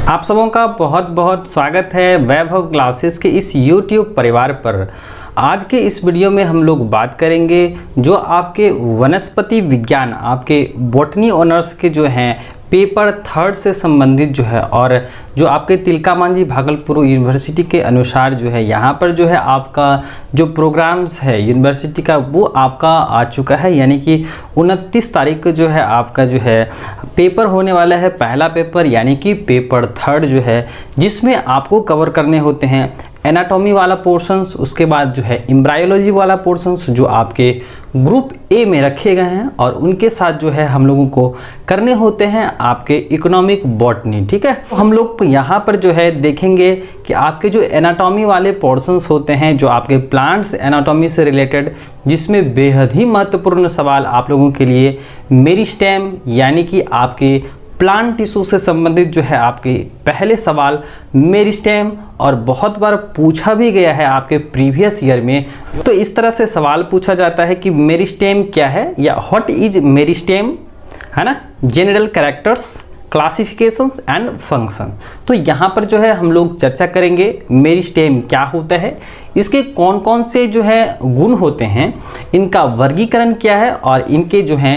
आप सबों का बहुत बहुत स्वागत है वैभव क्लासेस के इस YouTube परिवार पर। आज के इस वीडियो में हम लोग बात करेंगे जो आपके वनस्पति विज्ञान, आपके बॉटनी ऑनर्स के जो हैं पेपर 3 से संबंधित जो है, और जो आपके तिलका मांझी भागलपुर यूनिवर्सिटी के अनुसार जो है यहाँ पर जो है आपका जो प्रोग्राम्स है यूनिवर्सिटी का वो आपका आ चुका है। यानी कि 29 तारीख को जो है आपका जो है पेपर होने वाला है, पहला पेपर यानी कि पेपर 3 जो है, जिसमें आपको कवर करने होते हैं एनाटॉमी वाला पोर्शंस, उसके बाद जो है एम्ब्रायोलॉजी वाला पोर्शंस जो आपके ग्रुप ए में रखे गए हैं, और उनके साथ जो है हम लोगों को करने होते हैं आपके इकोनॉमिक बॉटनी। ठीक है, तो हम लोग यहाँ पर जो है देखेंगे कि आपके जो एनाटॉमी वाले पोर्शंस होते हैं जो आपके प्लांट्स एनाटॉमी से रिलेटेड, जिसमें बेहद ही महत्वपूर्ण सवाल आप लोगों के लिए मेरिस्टेम यानी कि आपके प्लांट टिश्यू से संबंधित जो है आपके पहले सवाल मेरिस्टेम, और बहुत बार पूछा भी गया है आपके प्रीवियस ईयर में। तो इस तरह से सवाल पूछा जाता है कि मेरिस्टेम क्या है या व्हाट इज मेरिस्टेम, है ना, general characters, classifications and function. तो यहाँ पर जो है हम लोग चर्चा करेंगे मेरिस्टेम क्या होता है, इसके कौन कौन से जो है गुण होते हैं, इनका वर्गीकरण क्या है और इनके जो हैं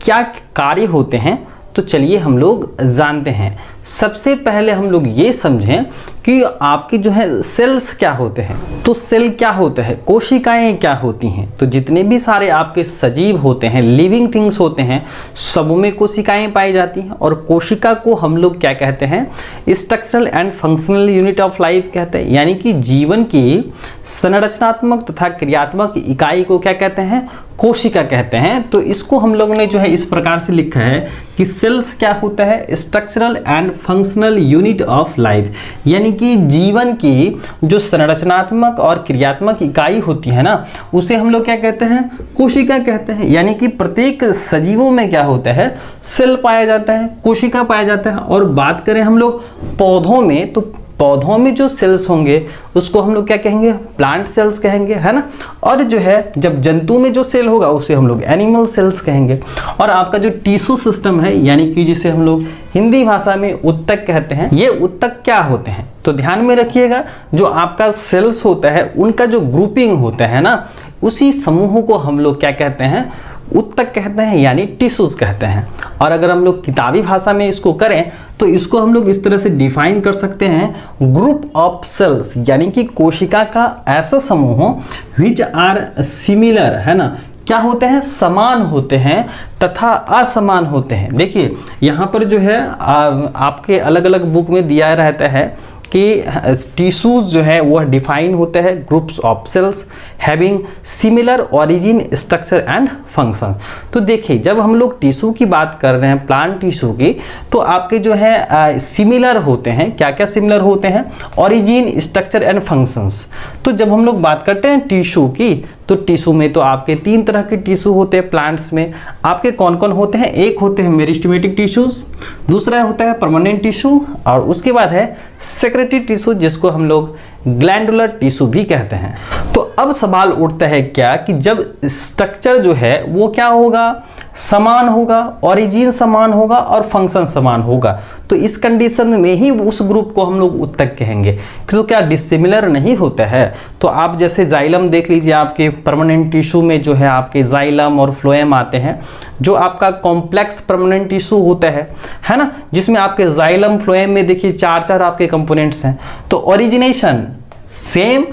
क्या कार्य होते हैं। तो चलिए हम लोग जानते हैं। सबसे पहले हम लोग ये समझें कि आपकी जो है सेल्स क्या होते हैं। तो सेल क्या होता है, कोशिकाएं क्या होती हैं। तो जितने भी सारे आपके सजीव होते हैं, लिविंग थिंग्स होते हैं, सब में कोशिकाएं पाई जाती हैं। और कोशिका को हम लोग क्या कहते हैं, structural and functional unit of life कहते हैं। यानी कि जीवन की संरचनात्मक तथा क्रियात्मक इकाई को क्या कहते हैं, कोशिका कहते हैं। तो इसको हम लोगों ने जो है इस प्रकार से लिखा है कि सेल्स क्या होता है, structural and functional unit of life. यानी कि जीवन की जो संरचनात्मक और क्रियात्मक इकाई होती है ना, उसे हम लोग क्या कहते हैं, कोशिका कहते हैं। यानी कि प्रत्येक सजीवों में क्या होता है, सेल पाया जाता है, कोशिका पाया जाता है। और बात करें हम लोग पौधों में, तो पौधों में जो सेल्स होंगे उसको हम लोग क्या कहेंगे, प्लांट सेल्स कहेंगे, है ना। और जो है जब जंतु में जो सेल होगा उसे हम लोग एनिमल सेल्स कहेंगे। और आपका जो टिश्यू सिस्टम है, यानी कि जिसे हम लोग हिंदी भाषा में उत्तक कहते हैं, ये उत्तक क्या होते हैं। तो ध्यान में रखिएगा, जो आपका सेल्स होता है उनका जो ग्रुपिंग होता है ना, उसी समूह को हम लोग क्या कहते हैं, उत्तक कहते हैं, यानी टिश्यूज कहते हैं। और अगर हम लोग किताबी भाषा में इसको करें तो इसको हम लोग इस तरह से डिफाइन कर सकते हैं, ग्रुप ऑफ सेल्स, यानी कि कोशिका का ऐसा समूह विच आर सिमिलर, है ना, क्या होते हैं, समान होते हैं तथा असमान होते हैं। देखिए यहाँ पर जो है आपके अलग अलग बुक में दिया रहता है कि टिश्यूज जो है वह डिफाइन होते हैं groups of sales having similar origin, structure and function. तो देखिए जब हम लोग टिश्यू की बात कर रहे हैं, प्लांट टिश्यू की, तो आपके जो है सिमिलर होते हैं। क्या क्या सिमिलर होते हैं, ओरिजिन, स्ट्रक्चर एंड फंक्शंस। तो जब हम लोग बात करते हैं टिश्यू की, तो टिश्यू में तो आपके 3 तरह के टिश्यू होते हैं प्लांट्स में। आपके कौन कौन होते हैं, एक होते हैं मेरिस्टेमेटिक टिश्यूज, दूसरा होता है परमानेंट टिश्यू, और उसके बाद है सेक्रेटरी टिश्यू, जिसको हम लोग ग्लैंडुलर टिश्यू भी कहते हैं। तो अब सवाल उठता है क्या कि जब स्ट्रक्चर जो है वो क्या होगा, समान होगा, ओरिजिन समान होगा और फंक्शन समान होगा, तो इस कंडीशन में ही उस ग्रुप को हम लोग उत्तक कहेंगे। तो क्या डिसिमिलर नहीं होता है। तो आप जैसे जाइलम देख लीजिए, आपके परमानेंट टिश्यू में जो है आपके जाइलम और फ्लोएम आते हैं, जो आपका कॉम्प्लेक्स परमानेंट टिश्यू होता है ना, जिसमें आपके जाइलम फ्लोएम में देखिए 4 आपके कंपोनेंट्स हैं। तो ओरिजिनेशन सेम,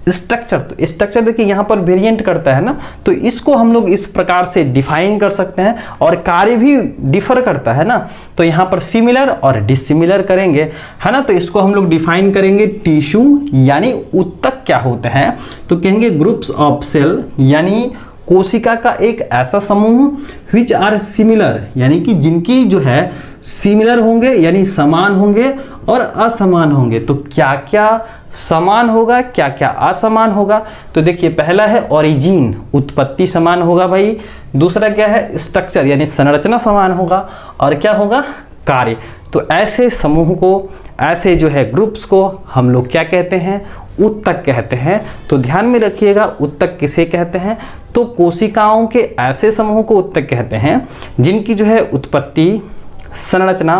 स्ट्रक्चर, तो स्ट्रक्चर देखिए यहाँ पर वेरिएंट करता है ना, तो इसको हम लोग इस प्रकार से डिफाइन कर सकते हैं। और कार्य भी डिफर करता है ना, तो यहाँ पर सिमिलर और डिसिमिलर करेंगे, है ना। तो इसको हम लोग डिफाइन करेंगे टिश्यू यानी उत्तक क्या होते हैं, तो कहेंगे ग्रुप्स ऑफ सेल, यानी कोशिका का एक ऐसा समूह विच आर सिमिलर, यानी कि जिनकी जो है सिमिलर होंगे यानी समान होंगे और असमान होंगे। तो क्या क्या समान होगा, क्या क्या असमान होगा। तो देखिए पहला है ओरिजिन, उत्पत्ति समान होगा भाई। दूसरा क्या है, स्ट्रक्चर यानी संरचना समान होगा। और क्या होगा, कार्य। तो ऐसे समूह को, ऐसे जो है ग्रुप्स को हम लोग क्या कहते हैं, उत्तक कहते हैं। तो ध्यान में रखिएगा उत्तक किसे कहते हैं, तो कोशिकाओं के ऐसे समूह को उत्तक कहते हैं जिनकी जो है उत्पत्ति, संरचना,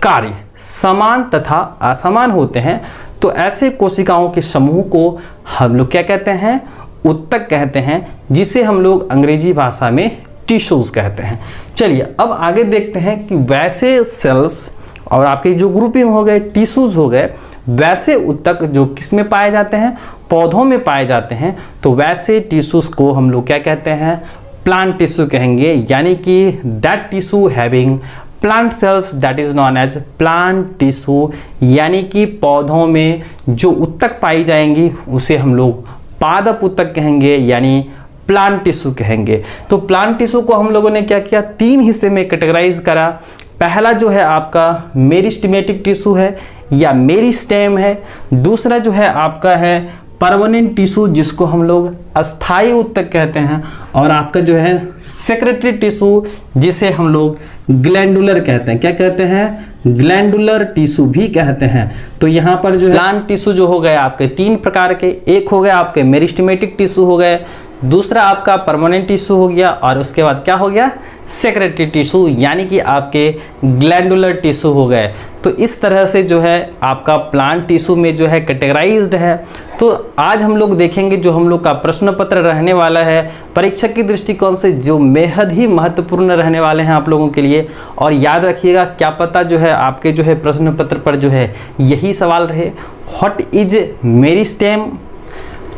कार्य समान तथा असमान होते हैं तो ऐसे कोशिकाओं के समूह को हम लोग क्या कहते हैं, उत्तक कहते हैं, जिसे हम लोग अंग्रेजी भाषा में टिश्यूज कहते हैं। चलिए अब आगे देखते हैं कि वैसे सेल्स और आपके जो ग्रुपिंग हो गए, टिश्यूज हो गए, वैसे उत्तक जो किस में पाए जाते हैं, पौधों में पाए जाते हैं। तो वैसे टिश्यूज को हम लोग क्या कहते हैं, प्लांट टिश्यू कहेंगे, यानी कि that tissue having plant cells that is non age plant tissue, यानी कि पौधों में जो उत्तक पाई जाएंगी उसे हम लोग पादप उत्तक कहेंगे, यानी प्लांट टिश्यू कहेंगे। तो प्लांट टिश्यू को हम लोगों ने क्या किया, 3 हिस्से में कैटेगराइज करा। पहला जो है आपका मेरिस्टेमेटिक टिश्यू है या मेरिस्टेम है। दूसरा जो है आपका है परमानेंट टिश्यू, जिसको हम लोग अस्थायी उत्तक कहते हैं। और आपका जो है सेक्रेटरी टिश्यू, जिसे हम लोग ग्लैंडुलर कहते हैं। क्या कहते हैं, ग्लैंडुलर टिश्यू भी कहते हैं। तो यहाँ पर जो है प्लांट टिश्यू जो हो गए आपके 3 प्रकार के, एक हो गए आपके मेरिस्टेमेटिक टिश्यू हो गए, दूसरा आपका परमानेंट टिश्यू हो गया, और उसके बाद क्या हो गया, सेक्रेटरी टिश्यू, यानी कि आपके ग्लैंडुलर टिश्यू हो गए। तो इस तरह से जो है आपका प्लांट टिश्यू में जो है कैटेगराइज्ड है। तो आज हम लोग देखेंगे जो हम लोग का प्रश्न पत्र रहने वाला है परीक्षक की दृष्टिकोण से, जो बेहद ही महत्वपूर्ण रहने वाले हैं आप लोगों के लिए। और याद रखिएगा, क्या पता जो है आपके जो है प्रश्न पत्र पर जो है यही सवाल रहे, what is meristem,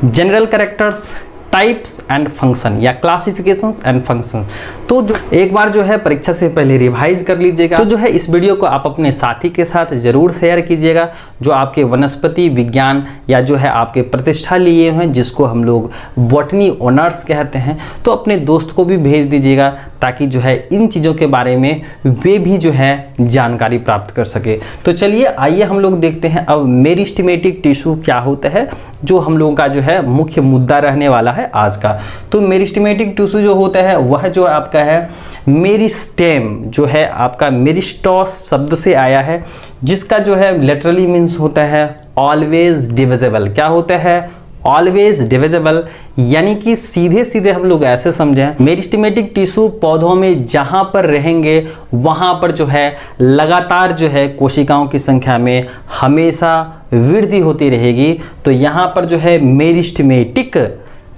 general characters, types and function या क्लासिफिकेशंस एंड फंक्शन। तो जो एक बार जो है परीक्षा से पहले रिवाइज कर लीजिएगा। तो जो है इस वीडियो को आप अपने साथी के साथ जरूर शेयर कीजिएगा जो आपके वनस्पति विज्ञान या जो है आपके प्रतिष्ठा लिए हैं, जिसको हम लोग बॉटनी ऑनर्स कहते हैं। तो अपने दोस्त को भी भेज दीजिएगा ताकि जो है इन चीज़ों के बारे में वे भी जो है जानकारी प्राप्त कर सके। तो चलिए आइए हम लोग देखते हैं अब मेरिस्टेमेटिक टिश्यू क्या होता है, जो हम लोगों का जो है मुख्य मुद्दा रहने वाला है आज का। तो मेरिस्टेमेटिक टिश्यू जो होता है वह जो आपका है मेरिस्टेम, जो है आपका मेरिस्टॉस शब्द से आया है, जिसका जो है लिटरली मीन्स होता है ऑलवेज डिविजिबल। क्या होता है, ऑलवेज डिविजिबल, यानी कि सीधे सीधे हम लोग ऐसे समझें, मेरिस्टेमेटिक टिश्यू पौधों में जहां पर रहेंगे वहां पर जो है लगातार जो है कोशिकाओं की संख्या में हमेशा वृद्धि होती रहेगी। तो यहां पर जो है मेरिस्टेमेटिक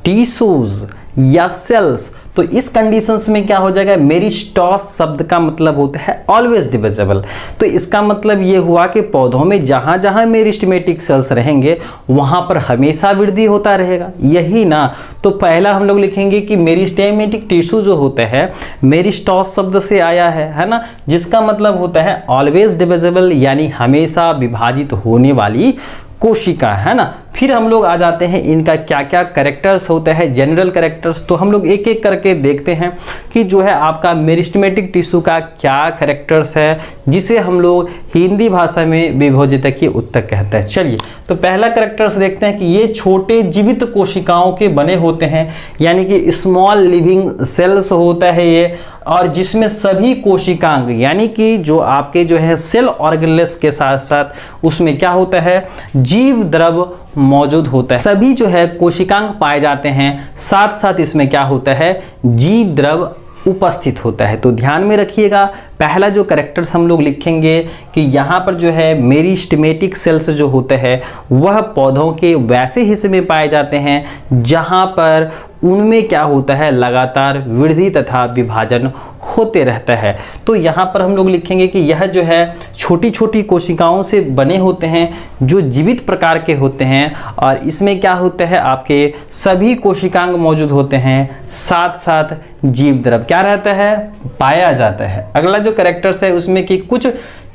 टिश्यूज या सेल्स, तो इस कंडीशंस में क्या हो जाएगा, मेरिस्टॉस शब्द का मतलब होता है ऑलवेज डिविजिबल। तो इसका मतलब ये हुआ कि पौधों में जहां जहां मेरिस्टेमेटिक सेल्स रहेंगे वहां पर हमेशा वृद्धि होता रहेगा, यही ना। तो पहला हम लोग लिखेंगे कि मेरिस्टेमेटिक टिश्यू जो होता है मेरिस्टॉस शब्द से आया है ना, जिसका मतलब होता है ऑलवेज डिविजिबल, यानी हमेशा विभाजित होने वाली कोशिका, है ना। फिर हम लोग आ जाते हैं इनका क्या क्या कैरेक्टर्स होता है, जनरल कैरेक्टर्स। तो हम लोग एक एक करके देखते हैं कि जो है आपका मेरिस्टेमेटिक टिश्यू का क्या कैरेक्टर्स है, जिसे हम लोग हिंदी भाषा में विभोजितकीय उत्तक कहते हैं। चलिए तो पहला कैरेक्टर्स देखते हैं कि ये छोटे जीवित कोशिकाओं के बने होते हैं, यानी कि स्मॉल लिविंग सेल्स होता है ये, और जिसमें सभी कोशिकांग यानी कि जो आपके जो है सेल ऑर्गेनल्स के साथ साथ उसमें क्या होता है, जीव द्रव मौजूद होता है। सभी जो है कोशिकांग पाए जाते हैं, साथ साथ इसमें क्या होता है, जीव द्रव उपस्थित होता है। तो ध्यान में रखिएगा, पहला जो कैरेक्टर्स हम लोग लिखेंगे कि यहाँ पर जो है मेरिस्टेमेटिक सेल्स जो होते हैं वह पौधों के वैसे हिस्से में पाए जाते हैं जहाँ पर उनमें क्या होता है, लगातार वृद्धि तथा विभाजन होते रहता है। तो यहाँ पर हम लोग लिखेंगे कि यह जो है छोटी छोटी कोशिकाओं से बने होते हैं जो जीवित प्रकार के होते हैं, और इसमें क्या होता है, आपके सभी कोशिकांग मौजूद होते हैं, साथ साथ जीव द्रव क्या रहता है, पाया जाता है। अगला जो कैरेक्टर्स है उसमें कि कुछ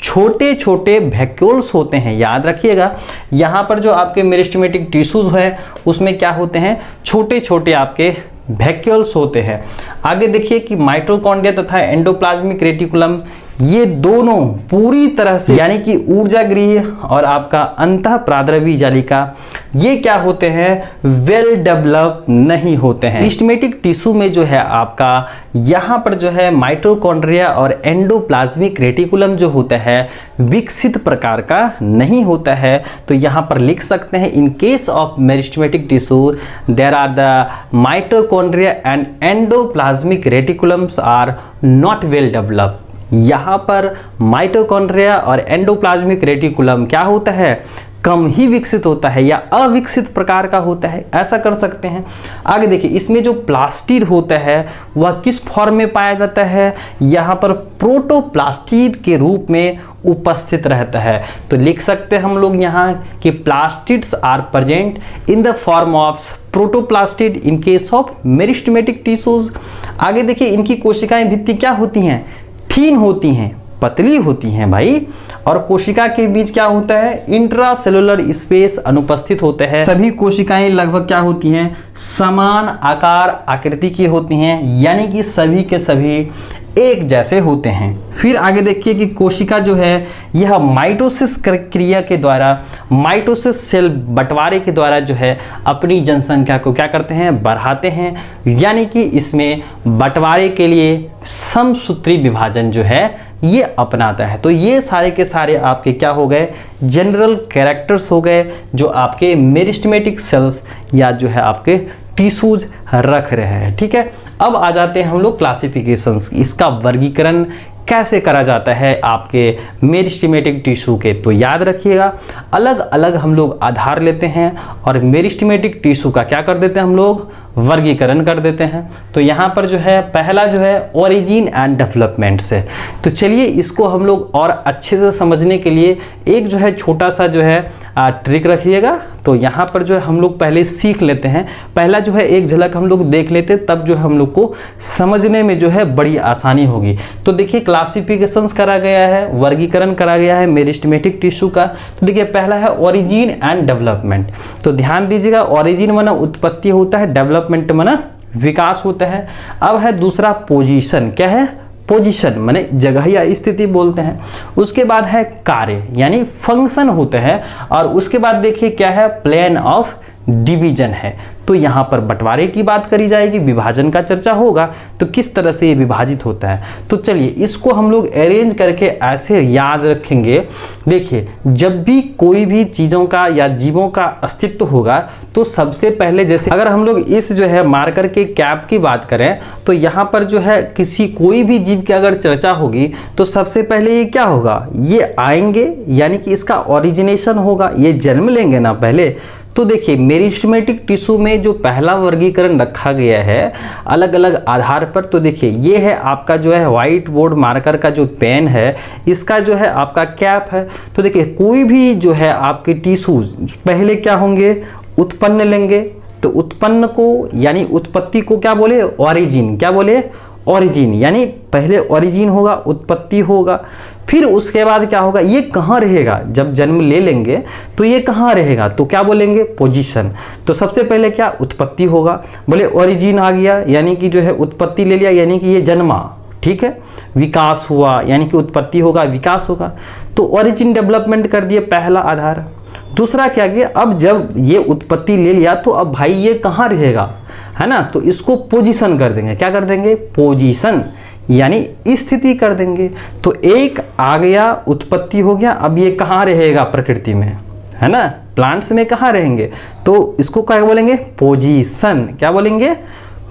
छोटे छोटे वैक्यूल्स होते हैं। याद रखिएगा यहाँ पर जो आपके मेरिस्टेमेटिक टिश्यूज है उसमें क्या होते हैं, छोटे छोटे आपके वैक्यूल्स होते हैं। आगे देखिए कि माइटोकॉन्ड्रिया तथा एंडोप्लाज्मिक रेटिकुलम, ये दोनों पूरी तरह से यानी कि ऊर्जा गृह और आपका अंतः प्राद्रवी जालिका ये क्या होते हैं, वेल डेवलप नहीं होते हैं। मेरिस्टेमेटिक टिश्यू में जो है आपका यहाँ पर जो है माइटोकॉन्ड्रिया और एंडोप्लाज्मिक रेटिकुलम जो होता है विकसित प्रकार का नहीं होता है। तो यहाँ पर लिख सकते हैं, in case of meristematic tissue there are the mitochondria and endoplasmic reticulums are not well develop, यहाँ पर माइटोकॉन्ड्रिया और एंडोप्लाज्मिक रेटिकुलम क्या होता है, कम ही विकसित होता है या अविकसित प्रकार का होता है, ऐसा कर सकते हैं। आगे देखिए, इसमें जो प्लास्टिड होता है वह किस फॉर्म में पाया जाता है, यहाँ पर प्रोटोप्लास्टिड के रूप में उपस्थित रहता है। तो लिख सकते हैं हम लोग यहाँ कि plastids are present in the form of protoplastid in case of meristematic tissues. आगे देखिए, इनकी कोशिकाएं भित्ति क्या होती हैं, थीन होती हैं, पतली होती हैं भाई, और कोशिका के बीच क्या होता है, इंट्रासेलुलर स्पेस अनुपस्थित होते हैं। सभी कोशिकाएं लगभग क्या होती हैं, समान आकार आकृति की होती हैं, यानी कि सभी के सभी एक जैसे होते हैं। फिर आगे देखिए कि कोशिका जो है यह माइटोसिस क्रिया के द्वारा, माइटोसिस सेल बंटवारे के द्वारा जो है अपनी जनसंख्या को क्या करते हैं, बढ़ाते हैं, यानी कि इसमें बंटवारे के लिए समसूत्री विभाजन जो है ये अपनाता है। तो ये सारे के सारे आपके क्या हो गए, जनरल कैरेक्टर्स हो गए जो आपके मेरिस्टेमेटिक सेल्स या जो है आपके टिश्यूज रख रहे हैं। ठीक है, अब आ जाते हैं हम लोग क्लासिफिकेशंस, इसका वर्गीकरण कैसे करा जाता है आपके मेरिस्टेमेटिक टिश्यू के। तो याद रखिएगा, अलग अलग हम लोग आधार लेते हैं और मेरिस्टेमेटिक टिश्यू का क्या कर देते हैं, हम लोग वर्गीकरण कर देते हैं। तो यहाँ पर जो है पहला जो है ओरिजिन एंड डेवलपमेंट से। तो चलिए इसको हम लोग और अच्छे से समझने के लिए एक जो है छोटा सा जो है ट्रिक रखिएगा। तो यहाँ पर जो है हम लोग पहले सीख लेते हैं, पहला जो है एक झलक हम लोग देख लेते हैं, तब जो है हम लोग को समझने में जो है बड़ी आसानी होगी। तो देखिए क्लासिफिकेशंस करा गया है, वर्गीकरण करा गया है मेरिस्टेमेटिक टिश्यू का। तो देखिए पहला है ओरिजिन एंड डेवलपमेंट। तो ध्यान दीजिएगा, ओरिजिन माना उत्पत्ति होता है, डेवलपमेंट माना विकास होता है। अब है दूसरा पोजीशन, क्या है, पोजीशन माने जगह या स्थिति बोलते हैं। उसके बाद है कार्य यानी फंक्शन होते हैं, और उसके बाद देखिए क्या है, प्लेन ऑफ डिवीजन है। तो यहाँ पर बंटवारे की बात करी जाएगी, विभाजन का चर्चा होगा, तो किस तरह से ये विभाजित होता है। तो चलिए इसको हम लोग अरेंज करके ऐसे याद रखेंगे। देखिए जब भी कोई भी चीज़ों का या जीवों का अस्तित्व होगा, तो सबसे पहले जैसे अगर हम लोग इस जो है मार्कर के कैप की बात करें, तो यहाँ पर जो है किसी कोई भी जीव की अगर चर्चा होगी तो सबसे पहले ये क्या होगा, ये आएंगे, यानी कि इसका ओरिजिनेशन होगा, ये जन्म लेंगे ना पहले। तो देखिए मेरिस्टेमेटिक टिश्यू में जो पहला वर्गीकरण रखा गया है अलग अलग आधार पर, तो देखिए ये है आपका जो है व्हाइट बोर्ड मार्कर का जो पेन है, इसका जो है आपका कैप है। तो देखिए कोई भी जो है आपके टिश्यूज पहले क्या होंगे, उत्पन्न लेंगे। तो उत्पन्न को यानी उत्पत्ति को क्या बोले, ओरिजिन, क्या बोले, ओरिजिन, यानी पहले ओरिजिन होगा, उत्पत्ति होगा। फिर उसके बाद क्या होगा, ये कहाँ रहेगा, जब जन्म ले लेंगे तो ये कहाँ रहेगा, तो क्या बोलेंगे, पोजीशन। तो सबसे पहले क्या, उत्पत्ति होगा, बोले ओरिजिन आ गया, यानी कि जो है उत्पत्ति ले लिया, यानी कि ये जन्मा, ठीक है। विकास हुआ, यानी कि उत्पत्ति होगा, विकास होगा। तो ओरिजिन डेवलपमेंट कर दिए पहला आधार। दूसरा क्या किया, अब जब ये उत्पत्ति ले लिया तो अब भाई ये कहाँ रहेगा, है ना, तो इसको पोजीशन कर देंगे, क्या कर देंगे, पोजीशन, यानी स्थिति कर देंगे। तो एक आ गया, उत्पत्ति हो गया, अब ये कहाँ रहेगा प्रकृति में, है ना, प्लांट्स में कहाँ रहेंगे, तो इसको क्या बोलेंगे, पोजीशन, क्या बोलेंगे,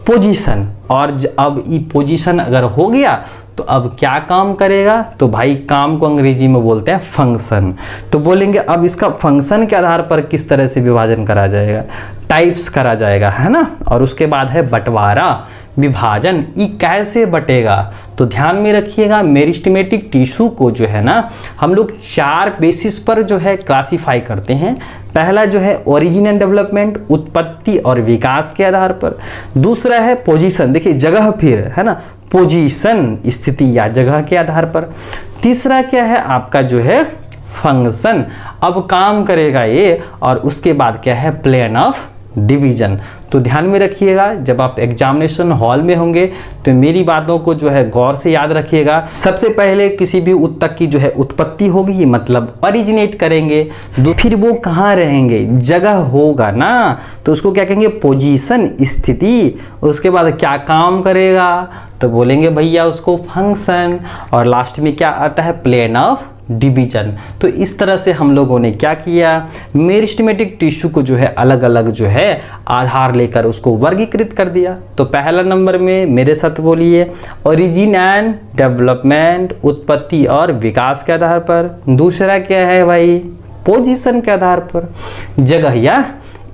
पोजीशन। और अब ये पोजीशन अगर हो गया तो अब क्या काम करेगा, तो भाई काम को अंग्रेजी में बोलते हैं फंक्शन। तो बोलेंगे अब इसका फंक्शन के आधार पर किस तरह से विभाजन करा जाएगा, टाइप्स करा जाएगा, है ना। और उसके बाद है बंटवारा, विभाजन, ये कैसे बटेगा। तो ध्यान में रखिएगा मेरिस्टेमेटिक टिश्यू को जो है ना हम लोग 4 बेसिस पर जो है क्लासीफाई करते हैं। पहला जो है ओरिजिन एंड डेवलपमेंट, उत्पत्ति और विकास के आधार पर। दूसरा है पोजीशन, देखिए जगह, फिर है ना, पोजीशन, स्थिति या जगह के आधार पर। तीसरा क्या है आपका जो है फंक्शन, अब काम करेगा ये। और उसके बाद क्या है, प्लेन ऑफ डिवीजन। तो ध्यान में रखिएगा, जब आप एग्जामिनेशन हॉल में होंगे तो मेरी बातों को जो है गौर से याद रखिएगा। सबसे पहले किसी भी उत्तक की जो है उत्पत्ति होगी, मतलब ओरिजिनेट करेंगे। फिर वो कहाँ रहेंगे, जगह होगा ना, तो उसको क्या कहेंगे, पोजीशन, स्थिति। उसके बाद क्या काम करेगा, तो बोलेंगे भैया उसको फंक्शन। और लास्ट में क्या आता है, प्लेन ऑफ डिवीजन। तो इस तरह से हम लोगों ने क्या किया, मेरिस्टेमेटिक टिश्यू को जो है अलग अलग जो है आधार लेकर उसको वर्गीकृत कर दिया। तो पहला नंबर में मेरे साथ बोलिए, ओरिजिन एंड डेवलपमेंट, उत्पत्ति और विकास के आधार पर। दूसरा क्या है भाई, पोजीशन के आधार पर, जगह या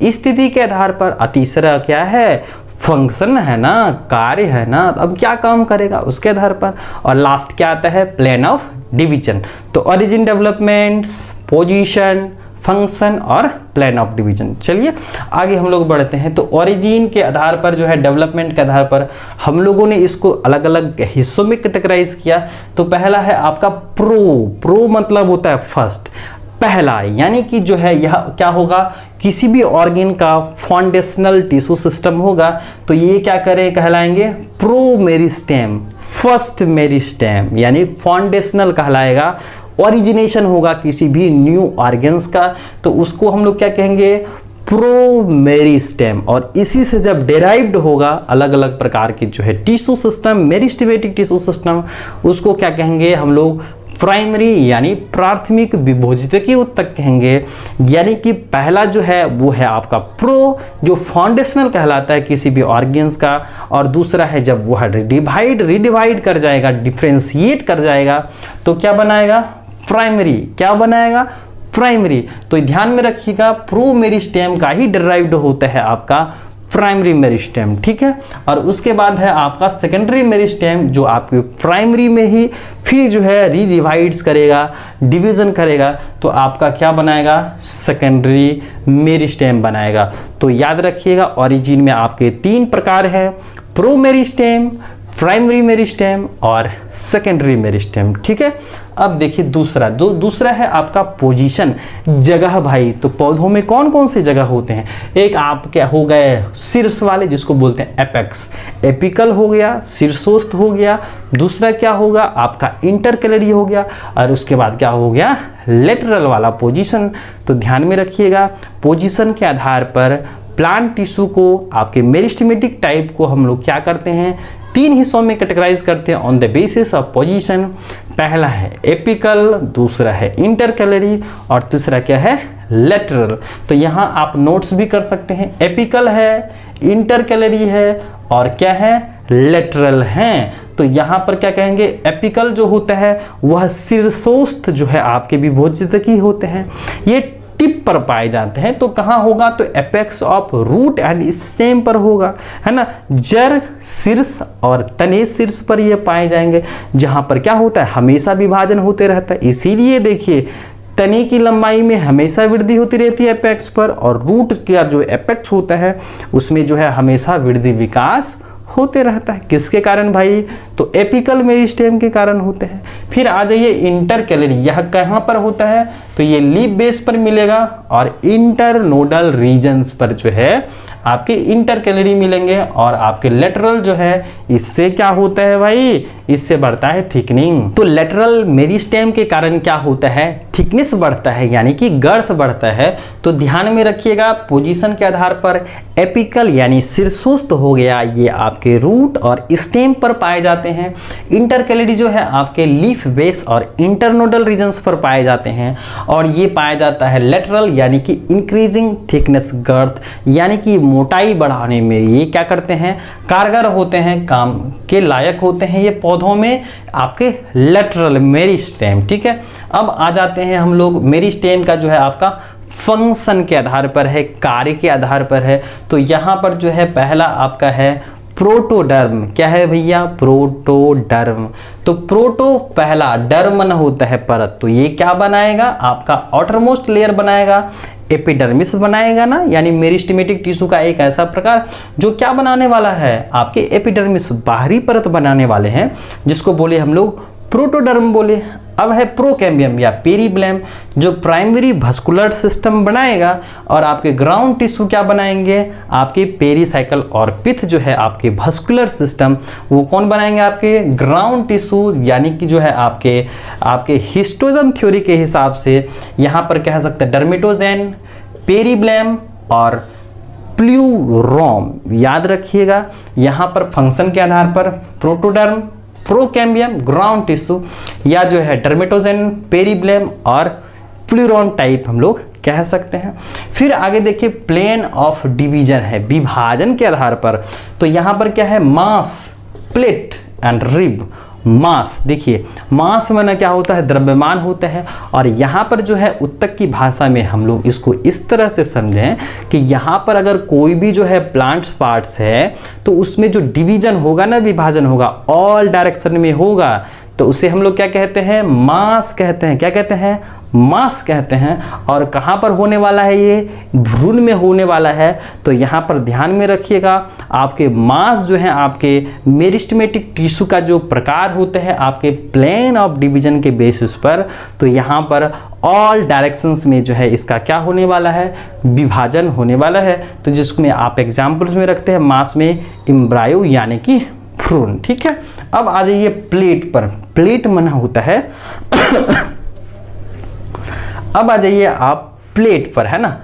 स्थिति के आधार पर। और तीसरा क्या है, फंक्शन है ना, कार्य है ना, अब क्या काम करेगा उसके आधार पर। और लास्ट क्या आता है, प्लेन ऑफ डिवीजन। तो ओरिजिन, डेवलपमेंट्स, पोजीशन, फंक्शन और प्लेन ऑफ डिवीजन। चलिए आगे हम लोग बढ़ते हैं। तो ओरिजिन के आधार पर जो है, डेवलपमेंट के आधार पर हम लोगों ने इसको अलग अलग हिस्सों में कैटेगराइज किया। तो पहला है आपका प्रो मतलब होता है फर्स्ट, पहला, यानी कि जो है यह क्या होगा, किसी भी ऑर्गन का फाउंडेशनल टिश्यू सिस्टम होगा। तो ये क्या करे, कहलाएंगे प्रो मेरिस्टेम, फर्स्ट मेरिस्टेम, यानी फाउंडेशनल कहलाएगा। ओरिजिनेशन होगा किसी भी न्यू ऑर्गन्स का, तो उसको हम लोग क्या कहेंगे, प्रो मेरिस्टेम। और इसी से जब डेराइव्ड होगा अलग अलग प्रकार के जो है tissue system, meristematic tissue system, उसको क्या कहेंगे हम लोग, प्राइमरी यानी प्राथमिक विभोजितकीय ऊतक कहेंगे। यानी कि पहला जो है वो है आपका प्रो, जो फाउंडेशनल कहलाता है किसी भी ऑर्गन्स का। और दूसरा है जब वह रिडिवाइड कर जाएगा, डिफ्रेंशिएट कर जाएगा, तो क्या बनाएगा, प्राइमरी। क्या बनाएगा, प्राइमरी। तो ध्यान में रखिएगा, प्रो मेरिस्टेम का ही डिराइव्ड होता है आपका प्राइमरी मेरिस्टेम, ठीक है। और उसके बाद है आपका सेकेंडरी मेरिस्टेम, जो आपके प्राइमरी में ही फिर जो है रीडिवाइड्स करेगा, डिवीजन करेगा, तो आपका क्या बनाएगा, सेकेंडरी मेरिस्टेम बनाएगा। तो याद रखिएगा, ओरिजिन में आपके 3 प्रकार है, प्रो मेरिस्टेम, प्राइमरी मेरिस्टेम और सेकेंडरी मेरिस्टेम, ठीक है। अब देखिए दूसरा है आपका पोजीशन, जगह भाई। तो पौधों में कौन कौन से जगह होते हैं, एक आपके हो गए शीर्ष वाले जिसको बोलते हैं एपेक्स, एपिकल हो गया, शीर्षोस्त हो गया। दूसरा क्या होगा आपका इंटरकैलरी हो गया, और उसके बाद क्या हो गया, लेटरल वाला पोजीशन। तो ध्यान में रखिएगा, पोजीशन के आधार पर प्लांट टिश्यू को, आपके मेरिस्टेमेटिक टाइप को हम लोग क्या करते हैं, 3 हिस्सों में कैटेगराइज करते हैं on the basis of position. पहला है एपिकल, दूसरा है इंटरकैलरी और तीसरा क्या है, लेटरल। तो यहाँ आप नोट्स भी कर सकते हैं, एपिकल है, इंटरकैलरी है और क्या है, लेटरल है। तो यहाँ पर क्या कहेंगे, एपिकल जो होता है वह शीर्षोस्त जो है आपके विभोजितकीय होते हैं, ये टिप पर पाए जाते हैं। तो कहाँ होगा, तो apex of root and stem पर होगा, है ना, जड़, शीर्ष और तने शीर्ष पर ये पाए जाएंगे, जहाँ पर क्या होता है, हमेशा विभाजन होते रहता है। इसीलिए देखिए तने की लंबाई में हमेशा वृद्धि होती रहती है एपेक्स पर, और रूट का जो एपेक्स होता है उसमें जो है हमेशा वृद्धि विकास होते रहता है। किसके कारण भाई, तो एपिकल मेरिस्टेम के कारण होते हैं। फिर आ जाइए इंटरकैलरी, यह कहाँ पर होता है, तो ये लीफ बेस पर मिलेगा और इंटरनोडल रीजन्स पर जो है आपके इंटरकैलरी मिलेंगे। और आपके लेटरल जो है इससे क्या होता है भाई, इससे बढ़ता है थिकनिंग। तो लेटरल मेरिस्टेम के कारण क्या होता है, थिकनेस बढ़ता है, यानी कि गर्थ बढ़ता है। तो ध्यान में रखिएगा, पोजीशन के आधार पर एपिकल यानी शीर्षोस्त हो गया, ये आपके रूट और स्टेम पर पाए जाते हैं। इंटरकैलरी जो है आपके लीफ बेस और इंटरनोडल रीजन्स पर पाए जाते हैं। और ये पाया जाता है लेटरल, यानी कि इंक्रीजिंग थिकनेस, गर्थ, यानी कि मोटाई बढ़ाने में ये क्या करते हैं, कारगर होते हैं, काम के लायक होते हैं ये पौधों में आपके लेटरल मेरिस्टेम, ठीक है। अब आ जाते हैं हम लोग, मेरिस्टेम का जो है आपका फंक्शन के आधार पर है, कार्य के आधार पर है। तो यहाँ पर जो है पहला आपका है प्रोटोडर्म। क्या है भैया, प्रोटोडर्म। तो प्रोटो पहला, डर्म न होता है परत, तो ये क्या बनाएगा, आपका आउटरमोस्ट लेयर बनाएगा, एपिडर्मिस बनाएगा ना, यानी मेरिस्टेमेटिक टिश्यू का एक ऐसा प्रकार जो क्या बनाने वाला है, आपके एपिडर्मिस, बाहरी परत बनाने वाले हैं, जिसको बोले हम लोग प्रोटोडर्म बोले। अब है प्रोकैम्बियम या पेरीब्लैम, जो प्राइमरी भस्कुलर सिस्टम बनाएगा। और आपके ग्राउंड टिश्यू क्या बनाएंगे, आपके पेरीसाइकल और पिथ जो है आपके भस्कुलर सिस्टम, वो कौन बनाएंगे, आपके ग्राउंड टिश्यू, यानी कि जो है आपके हिस्टोजन थ्योरी के हिसाब से यहाँ पर कह सकते हैं डर्मेटोजेन, पेरीब्लैम और प्लूरोम। याद रखिएगा, यहाँ पर फंक्शन के आधार पर प्रोटोडर्म, प्रोकैम्बियम ग्राउंड टिश्यू, या जो है डर्मेटोजेन, पेरिब्लेम और प्लूरॉन टाइप हम लोग कह सकते हैं। फिर आगे देखिए प्लेन ऑफ डिवीजन है, विभाजन के आधार पर। तो यहाँ पर क्या है, मास, प्लेट एंड रिब। मास, देखिए मास माना क्या होता है, द्रव्यमान होता है। और यहाँ पर जो है उत्तक की भाषा में हम लोग इसको इस तरह से समझें कि यहाँ पर अगर कोई भी जो है प्लांट्स पार्ट्स है तो उसमें जो डिवीजन होगा ना, विभाजन होगा, ऑल डायरेक्शन में होगा, तो उसे हम लोग क्या कहते हैं, मास कहते हैं। क्या कहते हैं, मास कहते हैं। और कहाँ पर होने वाला है, ये भ्रूण में होने वाला है। तो यहाँ पर ध्यान में रखिएगा, आपके मास जो है आपके मेरिस्टेमेटिक टिश्यू का जो प्रकार होते हैं आपके प्लेन ऑफ डिवीजन के बेसिस पर, तो यहाँ पर ऑल डायरेक्शंस में जो है इसका क्या होने वाला है, विभाजन होने वाला है। तो जिसमें आप एग्जाम्पल्स में रखते हैं मास में एम्ब्रायो यानी कि भ्रूण। ठीक है, अब आ जाइए प्लेट पर। प्लेट मना होता है अब आ जाइए आप प्लेट पर, है ना।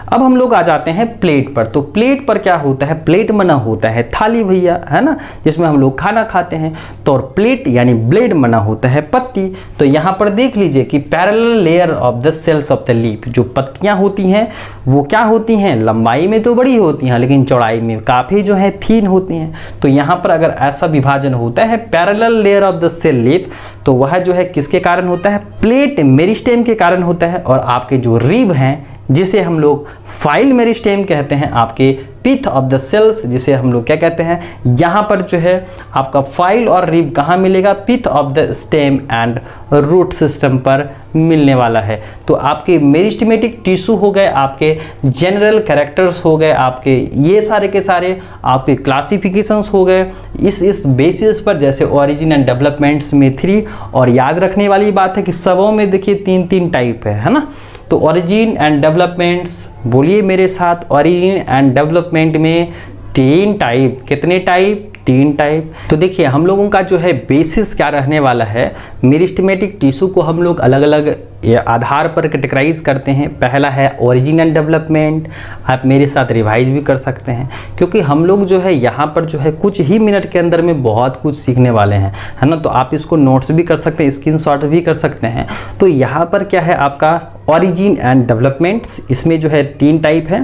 अब हम लोग आ जाते हैं प्लेट पर। तो प्लेट पर क्या होता है, प्लेट मना होता है थाली भैया, है ना, जिसमें हम लोग खाना खाते हैं। तो और प्लेट यानी ब्लेड मना होता है पत्ती। तो यहाँ पर देख लीजिए कि parallel layer of the cells of the leaf, जो पत्तियाँ होती हैं वो क्या होती हैं, लंबाई में तो बड़ी होती हैं लेकिन चौड़ाई में काफ़ी जो है थीन होती हैं। तो यहाँ पर अगर ऐसा विभाजन होता है parallel layer of the cell leaf, तो वह जो है किसके कारण होता है, प्लेट मेरिस्टेम के कारण होता है। और आपके जो रिब हैं जिसे हम लोग फाइल मेरिस्टेम कहते हैं, आपके पिथ ऑफ द सेल्स जिसे हम लोग क्या कहते हैं, यहाँ पर जो है आपका फाइल और रिब कहाँ मिलेगा, pith of the stem and root system पर मिलने वाला है। तो आपके मेरिस्टेमेटिक टिश्यू हो गए, आपके जनरल कैरेक्टर्स हो गए, आपके ये सारे के सारे आपके क्लासिफिकेशंस हो गए इस बेसिस पर, जैसे ओरिजिन एंड डेवलपमेंट्स में 3। और याद रखने वाली बात है कि सबों में देखिए 3-3 टाइप है ना। तो ओरिजिन एंड डेवलपमेंट्स, बोलिए मेरे साथ, ओरिजिन एंड डेवलपमेंट में 3 टाइप। कितने टाइप, 3 टाइप। तो देखिए हम लोगों का जो है बेसिस क्या रहने वाला है, मेरिस्टेमेटिक टिश्यू को हम लोग अलग अलग आधार पर कैटेगराइज करते हैं। पहला है ओरिजिन एंड डेवलपमेंट, आप मेरे साथ रिवाइज भी कर सकते हैं क्योंकि हम लोग जो है यहाँ पर जो है कुछ ही मिनट के अंदर में बहुत कुछ सीखने वाले हैं, है ना। तो आप इसको नोट्स भी कर सकते हैं, स्क्रीनशॉट भी कर सकते हैं। तो यहाँ पर क्या है आपका ओरिजिन एंड डेवलपमेंट्स, इसमें जो है 3 टाइप है।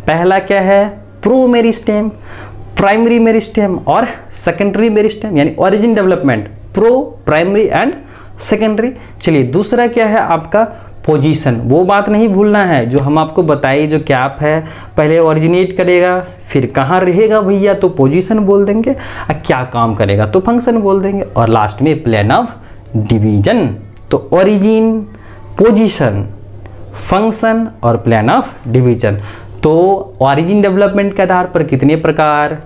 पहला क्या है, प्रो मेरिस्टेम, प्राइमरी मेरिस्टेम और सेकेंडरी मेरिस्टेम, यानी origin development, pro, primary and secondary. चलिए दूसरा क्या है आपका पोजीशन, वो बात नहीं भूलना है जो हम आपको बताइए, जो कैप है पहले ओरिजिनेट करेगा फिर कहाँ रहेगा भैया तो पोजीशन बोल देंगे, क्या काम करेगा तो फंक्शन बोल देंगे, और लास्ट में प्लेन ऑफ डिवीजन। तो ओरिजिन, पोजीशन, फंक्शन और प्लेन ऑफ डिवीजन। तो ओरिजिन डेवलपमेंट के आधार पर कितने प्रकार,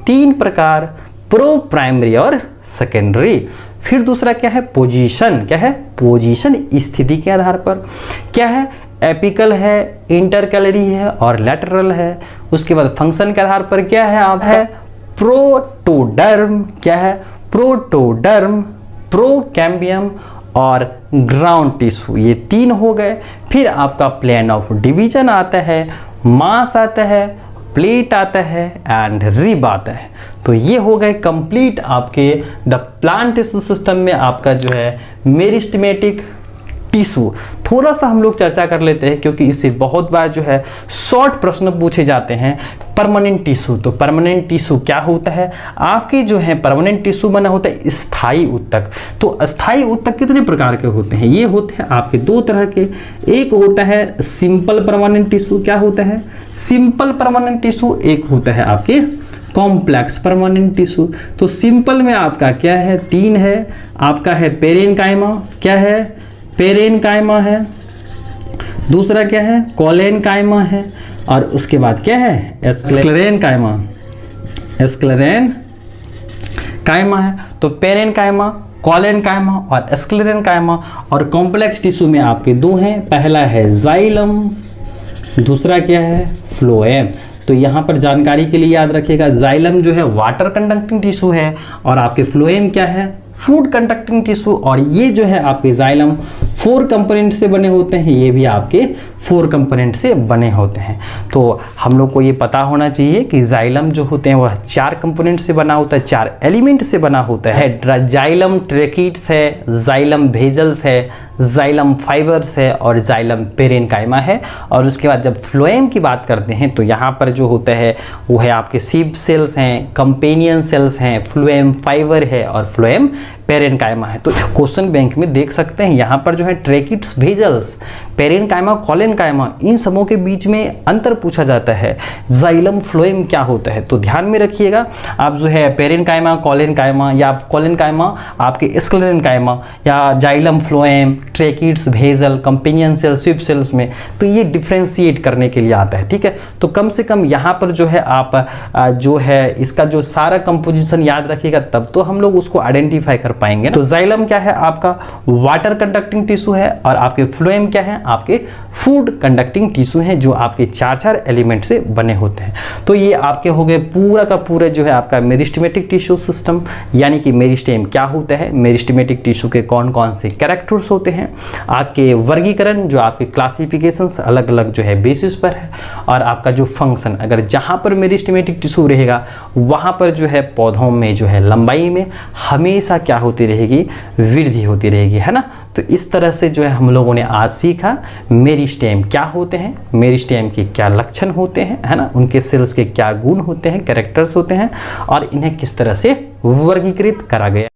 3 प्रकार, प्रो, प्राइमरी और सेकेंडरी। फिर दूसरा क्या है, पोजीशन। क्या है, पोजीशन स्थिति के आधार पर। क्या है, एपिकल है, इंटरकैलरी है और लैटरल है। उसके बाद फंक्शन के आधार पर क्या है, आप है प्रोटोडर्म। क्या है, प्रोटोडर्म, प्रोकैम्बियम और ग्राउंड टिश्यू, ये 3 हो गए। फिर आपका प्लेन ऑफ डिवीजन आता है, मास आता है, प्लेट आता है एंड रिब आता है। तो ये हो गए कंप्लीट आपके द प्लांट टिश्यू सिस्टम में आपका जो है मेरिस्टेमेटिक टिश्यू। थोड़ा सा हम लोग चर्चा कर लेते हैं क्योंकि इससे बहुत बार जो है शॉर्ट प्रश्न पूछे जाते हैं। परमानेंट टिश्यू, तो परमानेंट टिश्यू क्या होता है, आपके जो है परमानेंट टिश्यू बना होता है स्थायी ऊतक। तो अस्थायी ऊतक कितने प्रकार के होते हैं, ये होते हैं आपके 2 तरह के। एक होता है सिंपल परमानेंट टिश्यू, क्या होता है, सिंपल परमानेंट टिश्यू। एक होता है आपके कॉम्प्लेक्स परमानेंट टिश्यू। तो सिंपल में आपका क्या है, 3 है। आपका है पेरेनकाइमा, क्या है, पेरेनकाइमा है। दूसरा क्या है, कोलेनकाइमा है। और उसके बाद क्या है, स्क्लेरेनकाइमा, स्क्लेरेनकाइमा है। तो पेरेनकाइमा, कोलेनकाइमा और स्क्लेरेनकाइमा। और कॉम्प्लेक्स टिश्यू में आपके 2 हैं, पहला है जाइलम, दूसरा क्या है, फ्लोएम। तो यहाँ पर जानकारी के लिए याद रखिएगा, जाइलम जो है वाटर कंडक्टिंग टिश्यू है और आपके फ्लोएम क्या है, फूड कंडक्टिंग टिश्यू, और ये जो है आपके जाइलम 4 कंपोनेंट से बने होते हैं, ये भी आपके 4 कंपोनेंट से बने होते हैं। तो हम लोग को ये पता होना चाहिए कि जाइलम जो होते हैं वह 4 कंपोनेंट से बना होता है, 4 एलिमेंट से बना होता है। जाइलम ट्रेकिट्स है, जाइलम भेजल्स है, जाइलम फाइबर्स है और जाइलम पेरेनकाइमा है। और उसके बाद जब फ्लोएम की बात करते हैं तो यहाँ पर जो होता है वो है आपके सीड सेल्स हैं, कंपेनियन सेल्स हैं, फ्लोएम फाइबर है और फ्लोएम पेरेनकाइमा है। तो क्वेश्चन बैंक में देख सकते हैं यहाँ पर जो है ट्रेकिट्स, भेजल्स, पेरेनकाइमा, कोलेनकाइमा, इन सबों के बीच में अंतर पूछा जाता है। जाइलम फ्लोएम क्या होता है, तो ध्यान में रखिएगा आप जो है पेरेनकाइमा, कोलेनकाइमा या कोलेनकाइमा आपके स्क्लेरेनकाइमा या जाइलम फ्लोएम, ट्रेकिट्स, भेजल, कंपेनियन सेल, सीड सेल्स में, तो ये डिफ्रेंशिएट करने के लिए आता है। ठीक है, तो कम से कम यहाँ पर जो है आप जो है इसका जो सारा कंपोजिशन याद रखिएगा, तब तो हम लोग उसको आइडेंटिफाई कर पाएंगे। तो जाइलम क्या है, आपका वाटर कंडक्टिंग टिश्यू है, और आपके फ्लोएम क्या है, आपके फूड कंडक्टिंग टिश्यू हैं, जो आपके 4 एलिमेंट से बने होते हैं। तो ये आपके हो गए पूरा का पूरा जो है आपका मेरिस्टेमेटिक टिश्यू सिस्टम, यानी कि मेरिस्टेम क्या होता है, मेरिस्टेमेटिक टिश्यू के कौन कौन से कैरेक्टर्स होते हैं, आपके वर्गीकरण, जो आपके क्लासिफिकेशंस अलग अलग जो है बेसिस पर है, और आपका जो फंक्शन, अगर जहाँ पर मेरिस्टेमेटिक टिश्यू रहेगा वहाँ पर जो है पौधों में जो है लंबाई में हमेशा क्या होती रहेगी, वृद्धि होती रहेगी, है ना। तो इस तरह से जो है हम लोगों ने आज सीखा मेरिस्टेम क्या होते हैं, मेरिस्टेम के क्या लक्षण होते हैं, है ना, उनके सेल्स के क्या गुण होते हैं, कैरेक्टर्स होते हैं, और इन्हें किस तरह से वर्गीकृत करा गया।